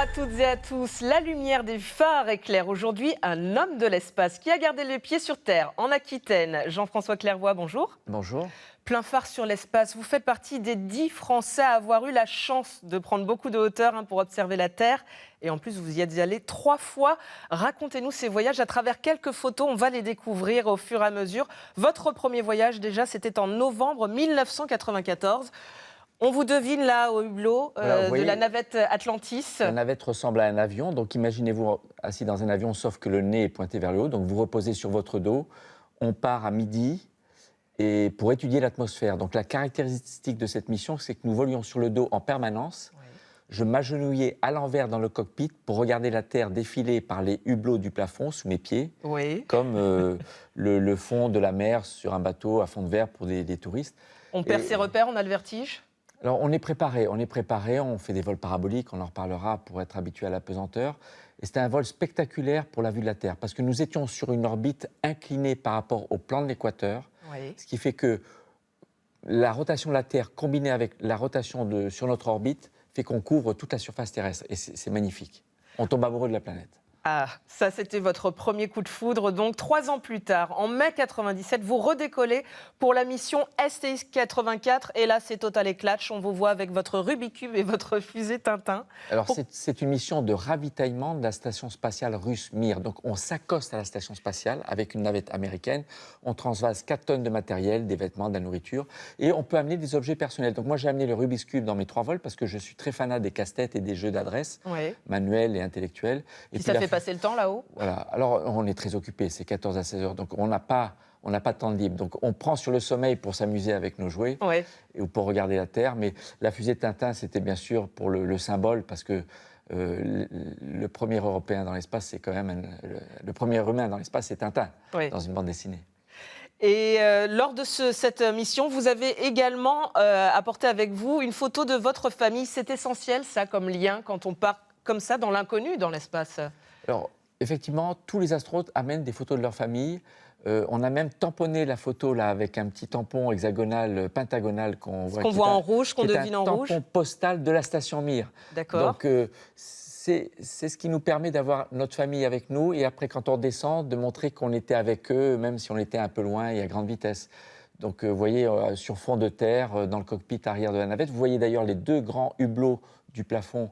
à toutes et à tous. La lumière des phares éclaire aujourd'hui un homme de l'espace qui a gardé les pieds sur Terre en Aquitaine. Jean-François Clairvoy, bonjour. Bonjour. Plein phare sur l'espace. Vous faites partie des 10 Français à avoir eu la chance de prendre beaucoup de hauteur pour observer la Terre. Et en plus, vous y êtes allé 3 fois. Racontez-nous ces voyages à travers quelques photos. On va les découvrir au fur et à mesure. Votre premier voyage, déjà, c'était en novembre 1994. On vous devine là au hublot de la navette Atlantis. La navette ressemble à un avion, donc imaginez-vous assis dans un avion, sauf que le nez est pointé vers le haut, donc vous reposez sur votre dos. On part à midi et pour étudier l'atmosphère. Donc la caractéristique de cette mission, c'est que nous volions sur le dos en permanence. Oui. Je m'agenouillais à l'envers dans le cockpit pour regarder la Terre défiler par les hublots du plafond sous mes pieds, oui. Comme le fond de la mer sur un bateau à fond de verre pour des touristes. On perd ses repères, on a le vertige ? Alors, on est préparé, on fait des vols paraboliques, on en reparlera pour être habitué à la pesanteur. Et c'était un vol spectaculaire pour la vue de la Terre, parce que nous étions sur une orbite inclinée par rapport au plan de l'équateur, oui. Ce qui fait que la rotation de la Terre combinée avec la rotation sur notre orbite fait qu'on couvre toute la surface terrestre. Et c'est magnifique. On tombe amoureux de la planète. Ah, ça c'était votre premier coup de foudre. Donc 3 ans plus tard, en mai 97, vous redécollez pour la mission STX 84. Et là, c'est total éclatche. On vous voit avec votre Rubik's Cube et votre fusée Tintin. Alors c'est une mission de ravitaillement de la station spatiale russe Mir. Donc on s'accoste à la station spatiale avec une navette américaine. On transvase 4 tonnes de matériel, des vêtements, de la nourriture. Et on peut amener des objets personnels. Donc moi j'ai amené le Rubik's Cube dans mes 3 vols parce que je suis très fanat des casse-têtes et des jeux d'adresse, oui. Manuels et intellectuels. Et puis ça fait passer le temps là-haut ? Voilà. Alors, on est très occupé, c'est 14 à 16 heures, donc on n'a pas de temps libre. Donc, on prend sur le sommeil pour s'amuser avec nos jouets ou pour regarder la Terre. Mais la fusée Tintin, c'était bien sûr pour le symbole, parce que le premier Européen dans l'espace, c'est quand même le premier humain dans l'espace, c'est Tintin, dans une bande dessinée. Et lors de cette mission, vous avez également apporté avec vous une photo de votre famille. C'est essentiel, ça, comme lien, quand on part comme ça dans l'inconnu, dans l'espace. Alors, effectivement, tous les astronautes amènent des photos de leur famille. On a même tamponné la photo là, avec un petit tampon hexagonal, pentagonal qu'on voit. Qu'on voit en rouge, qu'on devine en rouge. C'est un tampon postal de la station Mir. D'accord. Donc, c'est ce qui nous permet d'avoir notre famille avec nous et après, quand on descend, de montrer qu'on était avec eux, même si on était un peu loin et à grande vitesse. Donc, vous voyez, sur fond de terre, dans le cockpit arrière de la navette, vous voyez d'ailleurs les 2 grands hublots du plafond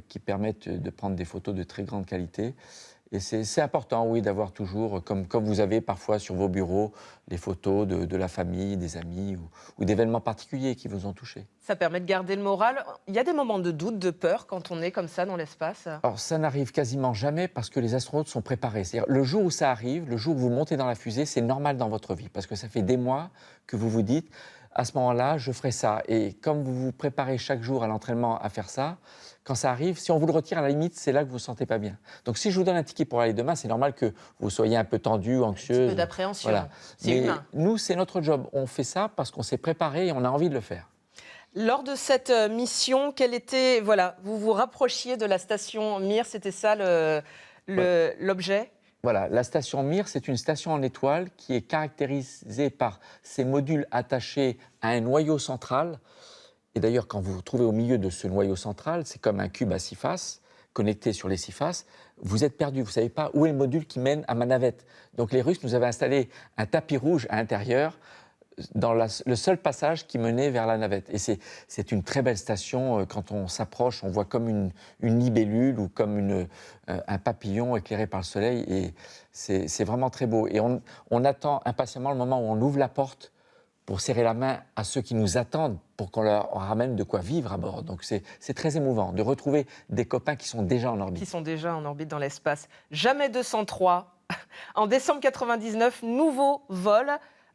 qui permettent de prendre des photos de très grande qualité. Et c'est important, oui, d'avoir toujours, comme vous avez parfois sur vos bureaux, les photos de la famille, des amis ou d'événements particuliers qui vous ont touché. Ça permet de garder le moral. Il y a des moments de doute, de peur quand on est comme ça dans l'espace ? Alors, ça n'arrive quasiment jamais parce que les astronautes sont préparés. C'est-à-dire, le jour où ça arrive, le jour où vous montez dans la fusée, c'est normal dans votre vie parce que ça fait des mois que vous vous dites, à ce moment-là, je ferai ça. Et comme vous vous préparez chaque jour à l'entraînement à faire ça, quand ça arrive, si on vous le retire, à la limite, c'est là que vous ne vous sentez pas bien. Donc, si je vous donne un ticket pour aller demain, c'est normal que vous soyez un peu tendu, anxieux. Un petit peu d'appréhension. Voilà. C'est humain. Nous, c'est notre job. On fait ça parce qu'on s'est préparé et on a envie de le faire. Lors de cette mission, quelle était, vous vous rapprochiez de la station Mir, c'était ça l'objet ? Voilà, la station Mir, c'est une station en étoile qui est caractérisée par ses modules attachés à un noyau central. Et d'ailleurs, quand vous vous trouvez au milieu de ce noyau central, c'est comme un cube à 6 faces, connecté sur les 6 faces, vous êtes perdu, vous ne savez pas où est le module qui mène à ma navette. Donc les Russes nous avaient installé un tapis rouge à l'intérieur, dans le seul passage qui menait vers la navette. Et c'est une très belle station. Quand on s'approche, on voit comme une libellule ou comme un papillon éclairé par le soleil. Et c'est vraiment très beau. Et on attend impatiemment le moment où on ouvre la porte pour serrer la main à ceux qui nous attendent pour qu'on leur ramène de quoi vivre à bord. Donc c'est très émouvant de retrouver des copains qui sont déjà en orbite. Qui sont déjà en orbite dans l'espace. Jamais 203. En décembre 99, nouveau vol,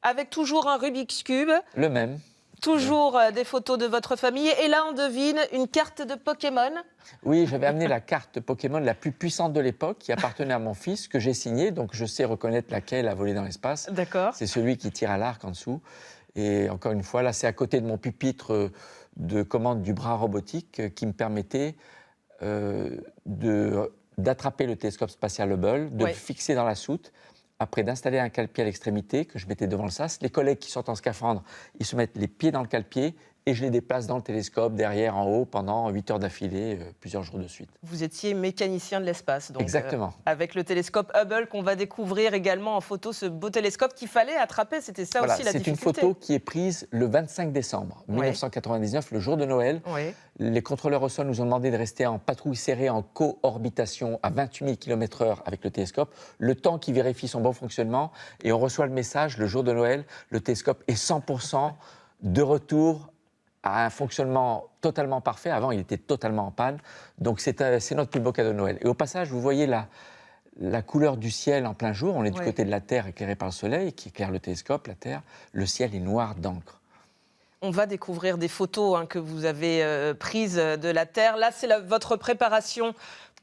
avec toujours un Rubik's Cube. Le même. Toujours des photos de votre famille. Et là, on devine une carte de Pokémon. Oui, j'avais amené la carte Pokémon la plus puissante de l'époque, qui appartenait à mon fils, que j'ai signée. Donc, je sais reconnaître laquelle a volé dans l'espace. D'accord. C'est celui qui tire à l'arc en dessous. Et encore une fois, là, c'est à côté de mon pupitre de commande du bras robotique qui me permettait d'attraper le télescope spatial Hubble, de le fixer dans la soute, après d'installer un cale-pied à l'extrémité que je mettais devant le sas. Les collègues qui sont en scaphandre, ils se mettent les pieds dans le cale-pied et je les déplace dans le télescope, derrière, en haut, pendant 8 heures d'affilée, plusieurs jours de suite. Vous étiez mécanicien de l'espace, donc Exactement. avec le télescope Hubble qu'on va découvrir également en photo, ce beau télescope qu'il fallait attraper, c'était ça Voilà, aussi la c'est une difficulté. photo qui est prise le 25 décembre 1999, le jour de Noël. Oui. Les contrôleurs au sol nous ont demandé de rester en patrouille serrée, en co-orbitation à 28 000 km/h avec le télescope, le temps qui vérifie son bon fonctionnement. Et on reçoit le message, le jour de Noël, le télescope est 100% de retour à un fonctionnement totalement parfait. Avant, il était totalement en panne. Donc, c'est notre plus beau cadeau de Noël. Et au passage, vous voyez la couleur du ciel en plein jour. On est du côté de la Terre, éclairée par le soleil, qui éclaire le télescope, la Terre. Le ciel est noir d'encre. On va découvrir des photos que vous avez prises de la Terre. Là, c'est votre préparation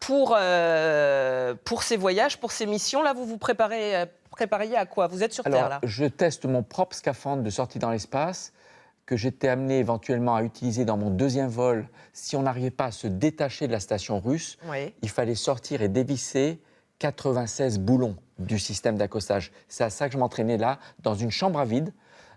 pour ces voyages, pour ces missions. Là, vous vous prépariez à quoi? Vous êtes sur Terre, là? Je teste mon propre scaphandre de sortie dans l'espace, que j'étais amené éventuellement à utiliser dans mon deuxième vol. Si on n'arrivait pas à se détacher de la station russe, il fallait sortir et dévisser 96 boulons du système d'accostage. C'est à ça que je m'entraînais là, dans une chambre à vide,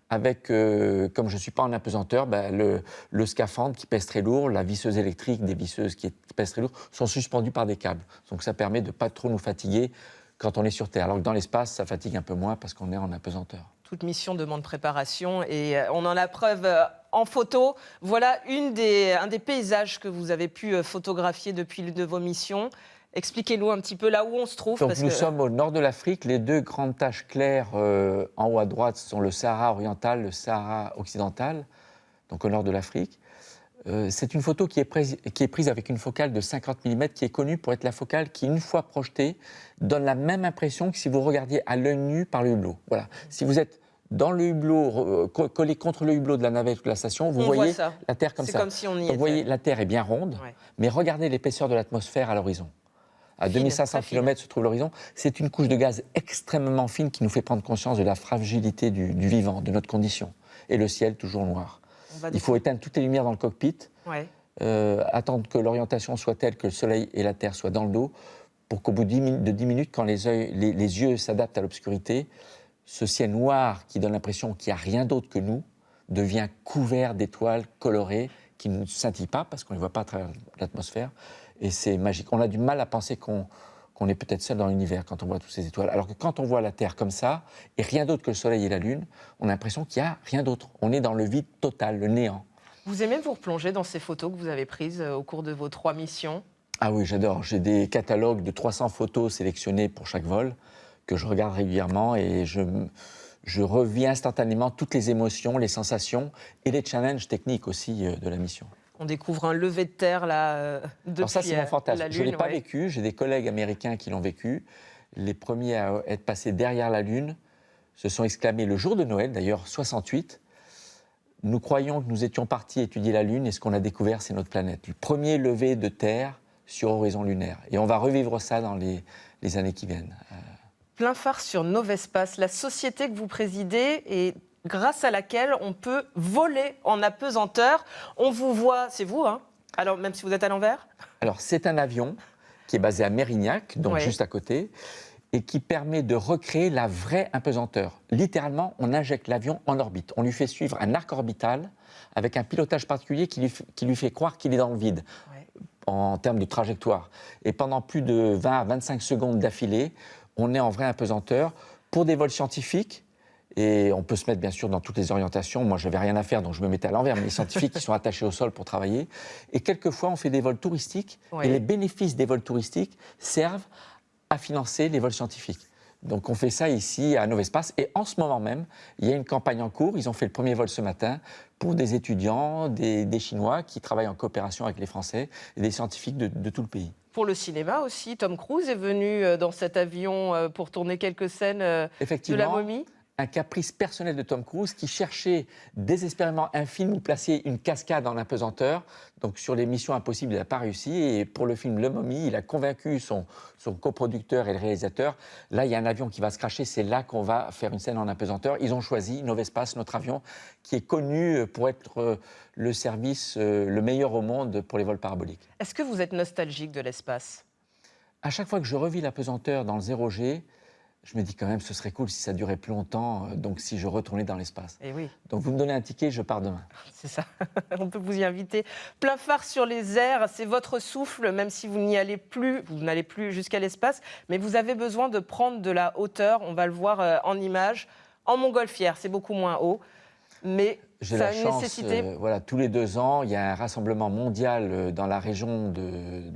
avec, comme je ne suis pas en apesanteur, le scaphandre qui pèse très lourd, la visseuse électrique, des visseuses qui pèsent très lourd, sont suspendues par des câbles. Donc ça permet de ne pas trop nous fatiguer quand on est sur Terre. Alors que dans l'espace, ça fatigue un peu moins parce qu'on est en apesanteur. Toute mission demande préparation et on en a preuve en photo. Voilà un des paysages que vous avez pu photographier depuis l'une de vos missions. Expliquez-nous un petit peu là où on se trouve. Donc nous sommes au nord de l'Afrique. Les deux grandes taches claires en haut à droite sont le Sahara oriental, le Sahara occidental, donc au nord de l'Afrique. C'est une photo qui est prise avec une focale de 50 mm qui est connue pour être la focale qui, une fois projetée, donne la même impression que si vous regardiez à l'œil nu par le hublot. Voilà. Si vous êtes dans le hublot, collé contre le hublot de la navette ou de la station, vous voyez la Terre comme ça. C'est comme si on y était. Vous voyez, la Terre est bien ronde, mais regardez l'épaisseur de l'atmosphère à l'horizon. À 2500 km se trouve l'horizon. C'est une couche de gaz extrêmement fine qui nous fait prendre conscience de la fragilité du vivant, de notre condition. Et le ciel toujours noir. Il faut éteindre toutes les lumières dans le cockpit, attendre que l'orientation soit telle que le soleil et la Terre soient dans le dos, pour qu'au bout de 10 minutes, quand les yeux s'adaptent à l'obscurité, ce ciel noir qui donne l'impression qu'il n'y a rien d'autre que nous, devient couvert d'étoiles colorées qui ne scintillent pas parce qu'on ne les voit pas à travers l'atmosphère. Et c'est magique. On a du mal à penser qu'on est peut-être seul dans l'univers quand on voit toutes ces étoiles. Alors que quand on voit la Terre comme ça, et rien d'autre que le Soleil et la Lune, on a l'impression qu'il n'y a rien d'autre. On est dans le vide total, le néant. Vous aimez vous replonger dans ces photos que vous avez prises au cours de vos 3 missions? Ah oui, j'adore. J'ai des catalogues de 300 photos sélectionnées pour chaque vol que je regarde régulièrement et je revis instantanément toutes les émotions, les sensations et les challenges techniques aussi de la mission. On découvre un lever de terre là depuis Alors ça, c'est mon fantasme. la Lune. Je ne l'ai pas vécu, j'ai des collègues américains qui l'ont vécu. Les premiers à être passés derrière la Lune se sont exclamés le jour de Noël, d'ailleurs 68. Nous croyions que nous étions partis étudier la Lune et ce qu'on a découvert, c'est notre planète. Le premier lever de terre sur horizon lunaire. Et on va revivre ça dans les années qui viennent. Plein phare sur Novespace, la société que vous présidez et grâce à laquelle on peut voler en apesanteur. On vous voit, c'est vous, alors même si vous êtes à l'envers? Alors c'est un avion qui est basé à Mérignac, donc juste à côté, et qui permet de recréer la vraie apesanteur. Littéralement, on injecte l'avion en orbite. On lui fait suivre un arc orbital avec un pilotage particulier qui lui fait croire qu'il est dans le vide en termes de trajectoire. Et pendant plus de 20 à 25 secondes d'affilée, on est en vraie apesanteur pour des vols scientifiques. Et on peut se mettre bien sûr dans toutes les orientations. Moi, je n'avais rien à faire, donc je me mettais à l'envers. Mais les scientifiques qui sont attachés au sol pour travailler. Et quelquefois, on fait des vols touristiques. Et les bénéfices des vols touristiques servent à financer les vols scientifiques. Donc on fait ça ici à Novespace. Et en ce moment même, il y a une campagne en cours. Ils ont fait le premier vol ce matin pour des étudiants, des Chinois qui travaillent en coopération avec les Français et des scientifiques de tout le pays. Pour le cinéma aussi, Tom Cruise est venu dans cet avion pour tourner quelques scènes de La Momie. Un caprice personnel de Tom Cruise qui cherchait désespérément un film où placer une cascade en apesanteur. Donc sur les Missions Impossibles, il n'a pas réussi. Et pour le film Le Momie, il a convaincu son coproducteur et le réalisateur. Là, il y a un avion qui va se cracher, c'est là qu'on va faire une scène en apesanteur. Ils ont choisi Novespace, notre avion, qui est connu pour être le service le meilleur au monde pour les vols paraboliques. Est-ce que vous êtes nostalgique de l'espace? À chaque fois que je revis l'apesanteur dans le 0G, je me dis quand même, ce serait cool si ça durait plus longtemps, donc si je retournais dans l'espace. Et oui. Donc vous me donnez un ticket, je pars demain. C'est ça, on peut vous y inviter. Plein phare sur les airs, c'est votre souffle, même si vous n'y allez plus, vous n'allez plus jusqu'à l'espace, mais vous avez besoin de prendre de la hauteur, on va le voir en image. En montgolfière, c'est beaucoup moins haut, mais J'ai ça a la une chance, nécessité. voilà, tous les 2 ans, il y a un rassemblement mondial dans la région de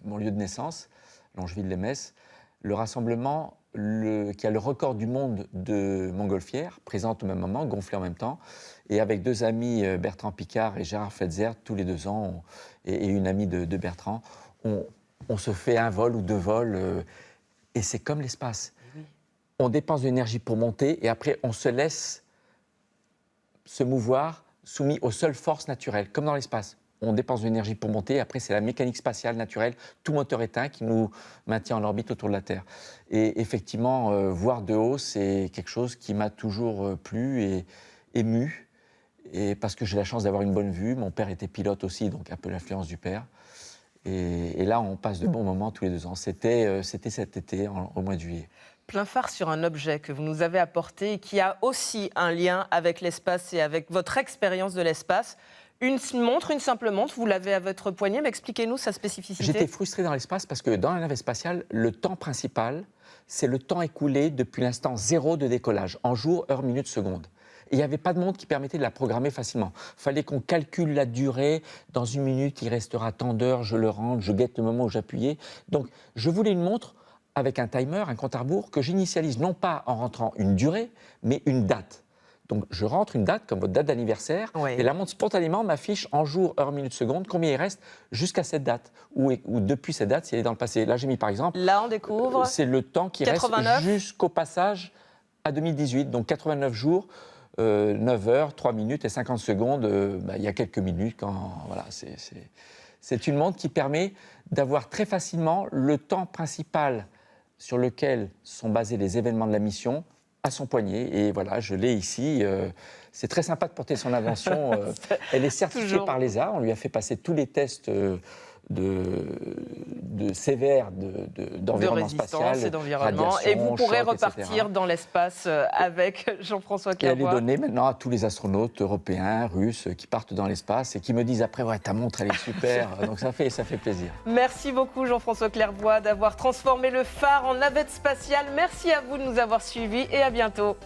mon lieu de naissance, Longeville-les-Metz. Le rassemblement qui a le record du monde de montgolfière, présente au même moment, gonflée en même temps, et avec 2 amis, Bertrand Picard et Gérard Fetzer, tous les 2 ans, et une amie de Bertrand, on se fait un vol ou 2 vols, et c'est comme l'espace. Oui. On dépense de l'énergie pour monter, et après on se laisse se mouvoir soumis aux seules forces naturelles, comme dans l'espace. On dépense de l'énergie pour monter, après c'est la mécanique spatiale naturelle, tout moteur éteint qui nous maintient en orbite autour de la Terre. Et effectivement, voir de haut, c'est quelque chose qui m'a toujours plu et ému, et parce que j'ai la chance d'avoir une bonne vue. Mon père était pilote aussi, donc un peu l'influence du père. Et là, on passe de bons moments tous les 2 ans. C'était cet été, au mois de juillet. Plein phare sur un objet que vous nous avez apporté et qui a aussi un lien avec l'espace et avec votre expérience de l'espace. Une montre, une simple montre, vous l'avez à votre poignet, mais expliquez-nous sa spécificité. J'étais frustré dans l'espace parce que dans la navette spatiale, le temps principal, c'est le temps écoulé depuis l'instant 0 de décollage, en jours, heures, minutes, secondes. Et il n'y avait pas de montre qui permettait de la programmer facilement. Il fallait qu'on calcule la durée. Dans 1 minute, il restera tant d'heures, je le rentre, je guette le moment où j'appuyais. Donc, je voulais une montre avec un timer, un compte à rebours, que j'initialise non pas en rentrant une durée, mais une date. Donc, je rentre une date, comme votre date d'anniversaire, Oui. et la montre spontanément m'affiche en jours, heures, minutes, secondes, combien il reste jusqu'à cette date, ou depuis cette date, si elle est dans le passé. Là, j'ai mis par exemple, Là, on découvre. c'est le temps qui 89. reste jusqu'au passage à 2018, donc 89 jours, 9 heures, 3 minutes et 50 secondes, il y a quelques minutes, voilà, c'est une montre qui permet d'avoir très facilement le temps principal sur lequel sont basés les événements de la mission, à son poignet. Et voilà, je l'ai ici. C'est très sympa de porter son invention. Elle est certifiée Toujours. par l'ESA. On lui a fait passer tous les tests sévères de d'environnement résistance spatial, et d'environnement. radiation, Et vous pourrez choc, repartir etc. dans l'espace avec Jean-François Et elle est Clairvoy. donnée maintenant à tous les astronautes européens, russes, qui partent dans l'espace et qui me disent après, ouais, ta montre, elle est super. Donc ça fait plaisir. Merci beaucoup Jean-François Clairvoy d'avoir transformé le phare en navette spatiale. Merci à vous de nous avoir suivis et à bientôt.